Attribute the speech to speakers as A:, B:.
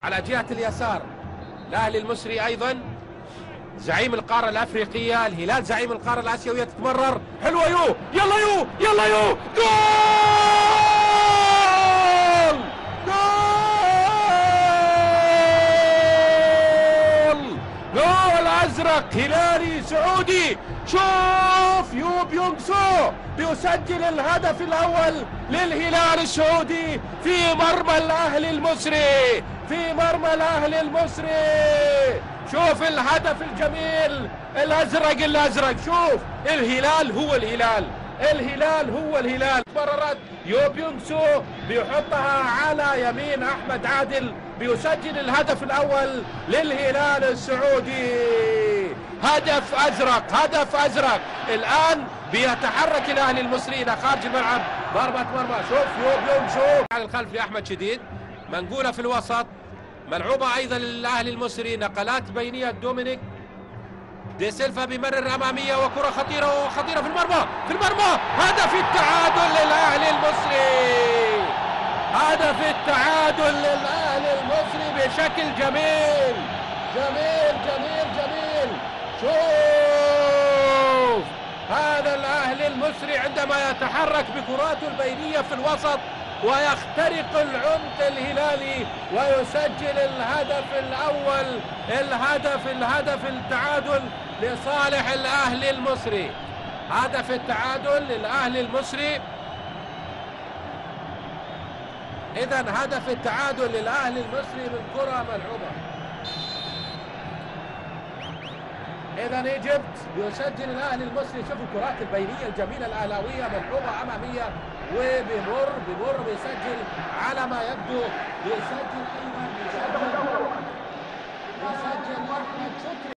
A: على جهة اليسار الأهلي المصري أيضا زعيم القارة الأفريقية، الهلال زعيم القارة الآسيوية تتمرر. حلوة يو، يلا يو، يلا يو، جول! جول! جول أزرق هلالي سعودي. شوف يو بيونغ سو بيسجل الهدف الأول للهلال السعودي في مرمى الأهلي المصري، في مرمى الأهلي المصري. شوف الهدف الجميل، الأزرق. شوف الهلال هو الهلال، الهلال هو الهلال. مررت يو بيونغ سو بيحطها على يمين أحمد عادل، بيسجل الهدف الأول للهلال السعودي. هدف أزرق، هدف أزرق. الآن بيتحرك الأهلي المصري إلى خارج الملعب، ضربة مرمى. شوف يو بيونغ سو على الخلف لأحمد شديد، منقولة في الوسط، ملعوبة أيضا للأهلي المصري. نقلات بينية دومينيك دي سيلفا بيمرر أمامية وكرة خطيرة وخطيرة في المرمى، في المرمى. هدف التعادل للأهلي المصري، هدف التعادل للأهلي المصري بشكل جميل جميل جميل جميل. شوف هذا الأهلي المصري عندما يتحرك بكراته البينية في الوسط ويخترق العمق الهلالي ويسجل الهدف الأول، الهدف التعادل لصالح الأهلي المصري. هدف التعادل للأهلي المصري. إذن هدف التعادل للأهلي المصري من كرة ملعوبة. إذن إيجيبت يسجل الأهلي المصري. شوفوا الكرات البينية الجميلة الأهلاوية ملعوبة أمامية وبيمر بيسجل على ما يبدو، بيسجل أيضا، بيسجل أحمد شكري.